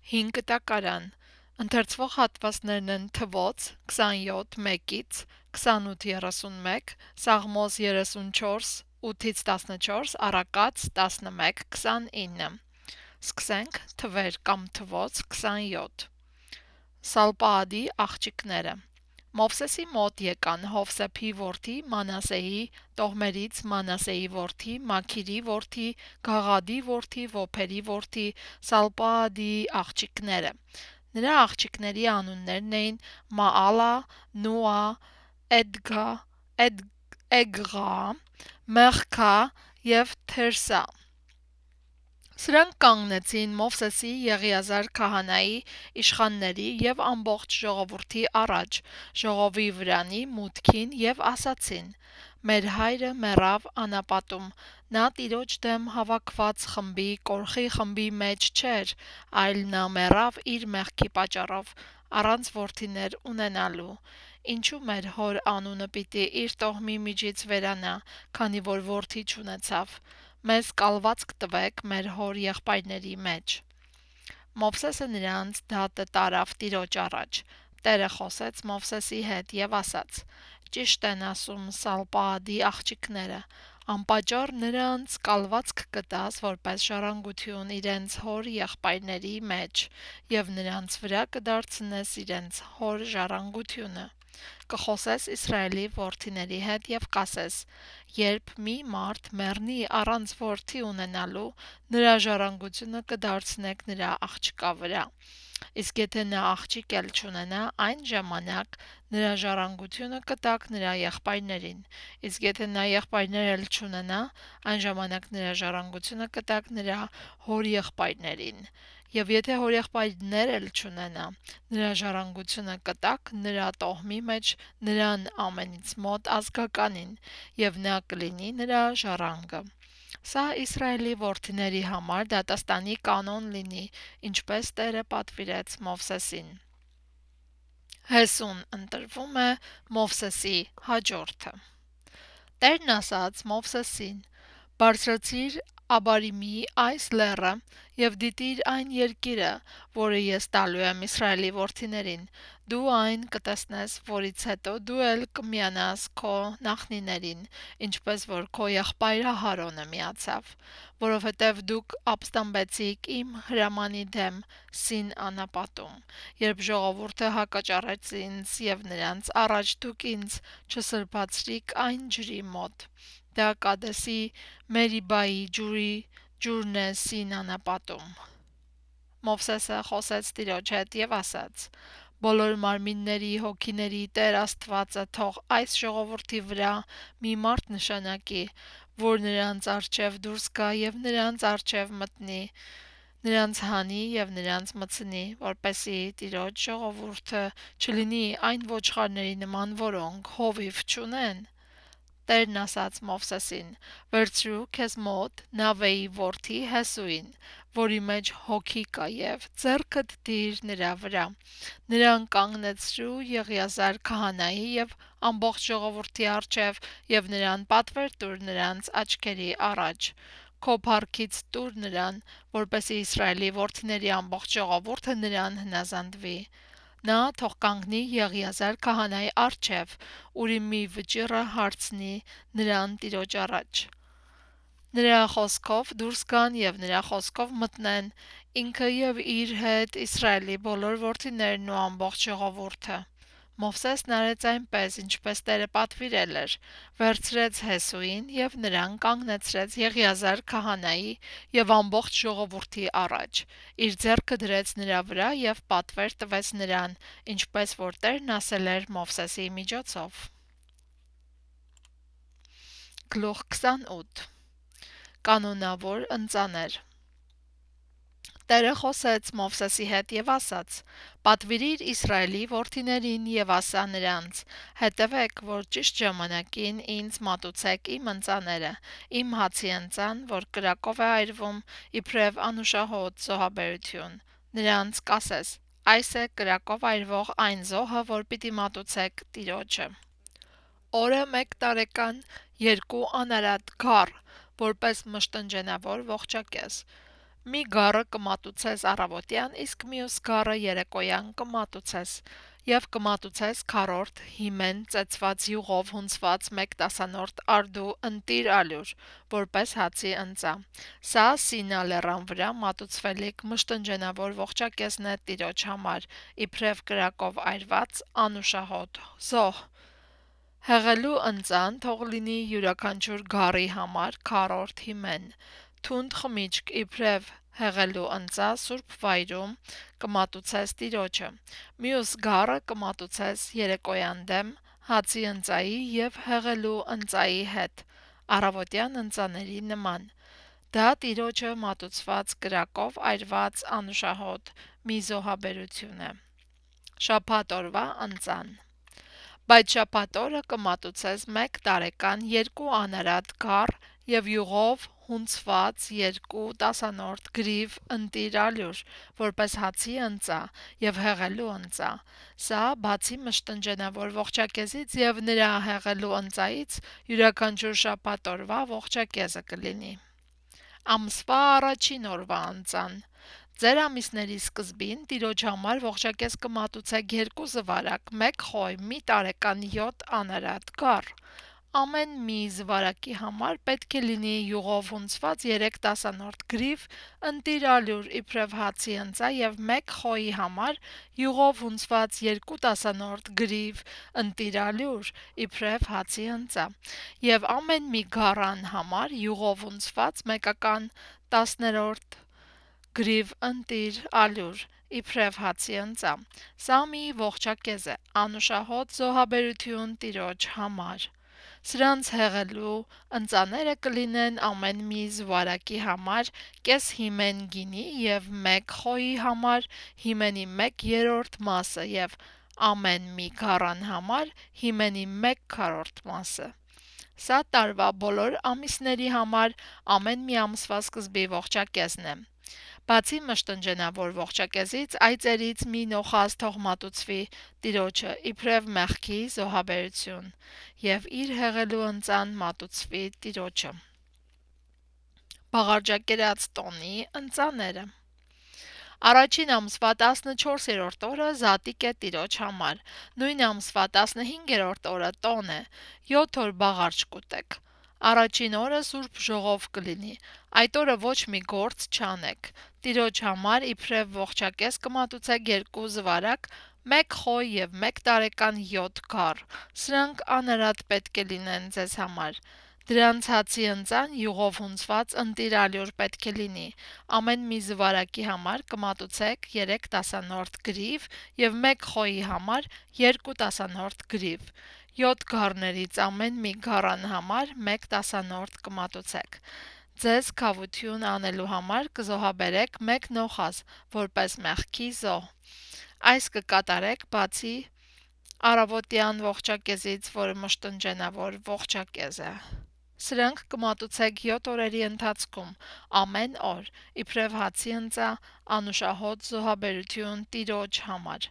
5 տակարան։ Ընթերցվող հատվածներն են Թվոց 27 1-ից 28-31, Սաղմոս 34 8-ից 14, Առակաց 11 29։ Սկսենք թվեր կամ Թվոց 27։ Սալպաադի աղջիկները։ Մովսեսի մոտ եկան Հովսեփի որդի Մանասեի տոհմերից Մանասեի որդի Մաքիրի որդի Գաղադի որդի Ոփերի որդի Սալպաադի աղջիկները։ Նրա աղջիկների անուններն էին Մաալա, Նուա, Էգղա, Մեխքա և Թերսա։ Սրանք կանգնեցին Մովսեսի, Եղիազար քահանայի, իշխանների և ամբողջ ժողովրդի առաջ, ժողովի վրանի մուտքին և ասացին. «Մեր հայրը մեռավ անապատում, նա Տիրոջ դեմ հավաքված խմբի, կորխի խմբի մեջ չէր, այլ նա մեռավ իր մեղքի պատճառով, առանց որդիներ ունենալու։ Ինչու մեր հոր անունը պիտի իր տոհմի միջից վերանա, քանի որ որդի չունեցավ։ Մեզ կալվածք տվեք մեր հոր եղբայրների մեջ»։ Մովսեսը նրանց դատը տարավ Տիրոջ առաջ։ Տերը խոսեց Մովսեսի հետ և ասաց. «Ճիշտ են ասում Սալպաադի աղջիկները, անպատճառ նրանց կալվածք կտաս որպես ժառանգություն իրենց հոր եղբայրների մեջ և նրանց վրա կդարձնես իրենց հոր ժառանգությունը։ Կխոսես Իսրայելի որդիների հետ և կասես. երբ մի մարդ մեռնի առանց որդի ունենալու, նրա ժառանգությունը կդարձնեք նրա աղջկա վրա։ Իսկ եթե նա աղջիկ էլ չունենա, այն ժամանակ նրա ժառանգությունը կտաք նրա եղբայրներին, իսկ եթե նա եղբայրներ էլ չունենա, այն ժամանակ նրա ժառանգությունը կտաք նրա հորեղբայրներին, և եթե հորեղբայրներ էլ չունենա, նրա ժառանգությունը կտաք նրա տոհմի մեջ նրան ամենից մոտ ազգականին, և նա կլինի նրա ժառանգը։ Սա Իսրայելի որդիների համար դատաստանի կանոն լինի, ինչպես Տերը պատվիրեց Մովսեսին»։ Հեսուն ընտրվում է Մովսեսի հաջորդը։ Տերն ասաց Մովսեսին. «Բարձրացիր Աբարիմի այս լեռը և դիտիր այն երկիրը, որը ես տալու եմ Իսրայելի որդիներին, դու այն կտեսնես, որից հետո դու էլ կմիանաս քո նախնիներին, ինչպես որ քո եղբայր Ահարոնը միացավ, որովհետև դուք ապստամբեցիք իմ հրամանի դեմ Սին անապատում, երբ ժողովուրդը հակաճառեց ինձ և նրանց առաջ դուք ինձ չսրբացրիք այն ջրի մոտ։ Դա Կադեսի Մերիբայի ջուրն է Սին անապատում»։ Մովսեսը խոսեց Տիրոջ հետ և ասաց. «Բոլոր մարմինների հոգիների Տեր Աստվածը թող այս ժողովրդի վրա մի մարդ նշանակի, որ նրանց առջև դուրս գա և նրանց առջև մտնի, նրանց հանի և նրանց մտցնի, որպեսզի Տիրոջ ժողովուրդը չլինի այն ոչխարների նման, որոնք հովիվ չունեն»։ Տերն ասաց Մովսեսին. «Վերցրու քեզ մոտ Նավեի որդի Հեսուին, որի մեջ հոգի կա, և ձեռքդ դիր նրա վրա, նրան կանգնեցրու Եղիազար քահանայի և ամբողջ ժողովրդի առջև և նրան պատվեր տուր նրանց աչքերի առաջ, քո փառքից տուր նրան, որպեսզի Իսրայելի որդիների ամբողջ ժողովուրդը նրան հնազանդվի։ Նա թող կանգնի Եղիազար քահանայի առջև, Ուրիմի վճիռը հարցնի նրան Տիրոջ առաջ։ Նրա խոսքով դուրս գան և նրա խոսքով մտնեն, ինքը և իր հետ Իսրայելի բոլոր որդիներն ու ամբողջ ժողովուրդը»։ Մովսեսն արեց այնպես, ինչպես Տերը պատվիրել էր, վերցրեց Հեսուին և նրան կանգնեցրեց Եղիազար քահանայի և ամբողջ ժողովրդի առաջ, իր ձեռքը դրեց նրա վրա և պատվեր տվեց նրան, ինչպես որ Տերն ասել էր Մովսեսի միջոցով։ Գլուխ 28 Կանոնավոր ընծաներ։ Տերը խոսեց Մովսեսի հետ և ասաց. «Պատվիրիր Իսրայելի որդիներին և ասա նրանց. հետևեք, որ ճիշտ ժամանակին ինձ մատուցեք իմ ընծաները, իմ հացի ընծան, որ կրակով է այրվում, իբրև անուշահոտ զոհաբերություն։ Նրանց կասես. այս է կրակով այրվող այն զոհը, որ պիտի մատուցեք Տիրոջը։ Օրը 1 տարեկան 2 անարատ գառ, որպես մշտնջենավոր ողջակեզ, Մի գառը կմատուցես առավոտյան, իսկ մյուս գառը երեկոյան կմատուցես, և կմատուցես քառորդ հիմեն ծեծված յուղով հունցված 1/10 արդու ընտիր ալյուր, որպես հացի ընծա: Սա Սինա լեռան վրա մատուցվելիք մշտնջենավոր ողջակեզն է տիրոջ համար, իբրև կրակով այրված անուշահոտ զոհ: Հեղելու ընծան թող լինի յուրաքանչյուր գառի համար քառորդ հիմեն: Թունդ խմիչք իբրև հեղելու ընծա սուրբ վայրում կմատուցես տիրոջը: Մյուս գառը կմատուցես երեկոյան դեմ հացի ընծայի և հեղելու ընծայի հետ, առավոտյան ընծաների նման: Դա տիրոջը մատուցված կրակով այրված անուշահոտ մի զոհաբերություն է: Շաբաթ օրվա ընծան: Բայց շաբաթ օրը կմատուցես 1 տարեկան 2 անարատ գառ և յուղով հունցված 2/10 գրիվ ընտիր ալյուր, որպես հացի ընծա և հեղելու ընծա: Սա բացի մշտնջենավոր ողջակեզից և նրա հեղելու ընծայից յուրաքանչյուր շաբաթ օրվա ողջակեզը կլինի: Ամսվա առաջին օրվա ընծան: Ձեր ամիսների սկզբին տիրոջ համար ողջակեզ կմատուցեք 2 զվարակ 1 խոյ մի տարեկան 7 անարատ գառ: Ամեն մի զվարակի համար պետք է լինի յուղով հունցված 3/10 գրիվ ընտիր ալյուր իբրև հացի ընծա և 1 խոյի համար յուղով հունցված 2/10 գրիվ ընտիր ալյուր իբրև հացի ընծա և ամեն մի գառան համար յուղով հունցված 1/10 գրիվ ընտիր ալյուր իբրև հացի ընծա: Սա մի ողջակեզ է, անուշահոտ զոհաբերություն տիրոջ համար: Սրանց հեղելու ընծաները կլինեն ամեն մի զվարակի համար կես հիմեն գինի և 1 խոյի համար հիմենի 1/3 մասը և ամեն մի գառան համար հիմենի 1/4 մասը: Սա տարվա բոլոր ամիսների համար ամեն մի ամսվա սկզբի ողջակեզն է: Բացի մշտնջենավոր ողջակեզից այծերից մի նոխազ թող մատուցվի տիրոջը իբրև մեղքի զոհաբերություն և իր հեղելու ընծան մատուցվի տիրոջը: Բաղարջակերած տոնի ընծաները: Առաջին ամսվա 14-րդ օրը զատիկ է տիրոջ համար: Նույն ամսվա 15-րդ օրը տոն է, 7 օր բաղարջ կուտեք: Առաջին օրը սուրբ ժողով կլինի: Այդ օրը ոչ մի գործ չանեք: Տիրոջ համար իբրև ողջակեզ կմատուցեք 2 զվարակ 1 խոյ և 1 տարեկան 7 գառ: Սրանք անարատ պետք է լինեն ձեզ համար: Դրանց հացի ընծան յուղով հունցված ընտիր ալյուր պետք է լինի: Ամեն մի զվարակի համար կմատուցեք 3/10 գրիվ և 1 խոյի համար 2/10 գրիվ: 7 գառներից ամեն մի գառան համար 1/10 կմատուցեք: Ձեզ քավություն անելու համար կզոհաբերեք 1 նոխազ որպես մեղքի զոհ: Այս կկատարեք բացի առավոտյան ողջակեզից, որը մշտնջենավոր ողջակեզ է: Սրանք կմատուցեք 7 օրերի ընթացքում ամեն օր իբրև հացի ընծա, անուշահոտ զոհաբերություն տիրոջ համար: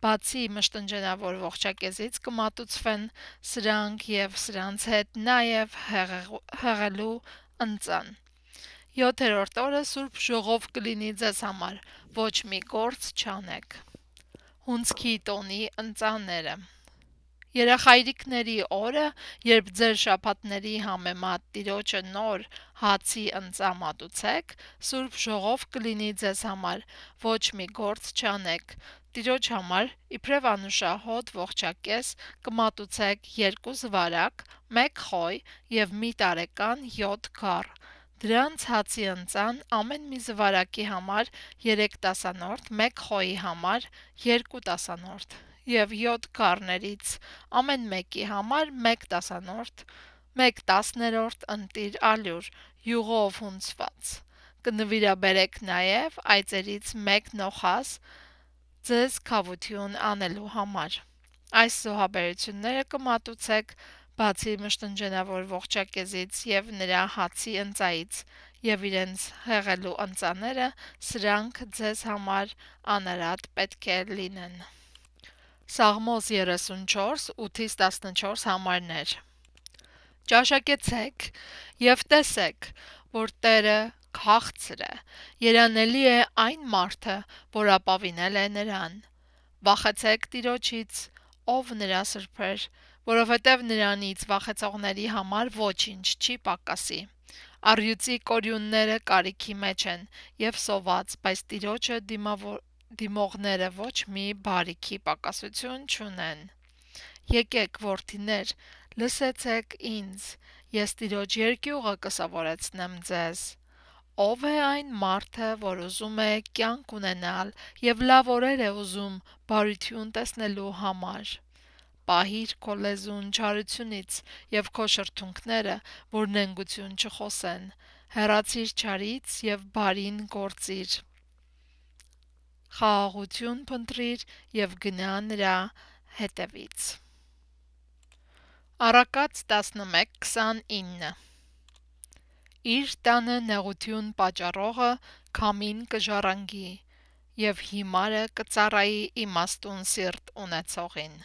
Բացի մշտնջենավոր ողջակեզից կմատուցվեն սրանք և սրանց հետ նաև հեղելու ընծան: 7-րդ օրը սուրբ ժողով կլինի ձեզ համար, ոչ մի գործ չանեք: Հունձքի տոնի ընծաները: Երախայրիքների օրը, երբ ձեր շաբաթների համեմատ տիրոջը նոր հացի ընծա մատուցեք, սուրբ ժողով կլինի ձեզ համար, ոչ մի գործ չանեք: Տիրոջ համար իբրև անուշահոտ ողջակեզ կմատուցեք 2 զվարակ 1 խոյ և մի տարեկան 7 գառ: Դրանց հացի ընծան ամեն մի զվարակի համար 3/10 1 խոյի համար 2/10 և 7 գառներից ամեն մեկի համար 1/10 ընտիր ալյուր յուղով հունցված: Կնվիրաբերեք նաև այծերից 1 նոխազ ձեզ քավություն անելու համար: Այս զոհաբերությունները կմատուցեք բացի մշտնջենավոր ողջակեզից և նրա հացի ընծայից և իրենց հեղելու ընծաները սրանք ձեզ համար անարատ պետք է լինեն: Սաղմոս 34 8-14 համարներ: Ճաշակեցեք և տեսեք, որ Տերը քաղցր է, երանելի է այն մարդը, որ ապավինել է նրան։ Վախեցեք Տիրոջից, ով նրա սրբեր, որովհետև նրանից վախեցողների համար ոչինչ չի պակասի։ Առյուծի կորյունները կարիքի մեջ են և սոված, բայց Տիրոջը դիմողները ոչ մի բարիքի պակասություն չունեն։ Եկեք, որդիներ, լսեցեք ինձ, ես Տիրոջ երկյուղը կսովորեցնեմ ձեզ։ Ով է այն մարդը, որ ուզում է կյանք ունենալ և լավ օրեր է ուզում բարություն տեսնելու համար։ Պահիր քո լեզուն չարությունից և քո շրթունքները, որ նենգություն չխոսեն, հեռացիր չարից և բարին գործիր։ Խաղաղություն փնտրիր և գնա նրա հետևից։ Առակաց 11:29 Իր տանը նեղություն պատճառողը քամին կժառանգի, և հիմարը կծառայի իմաստուն սիրտ ունեցողին։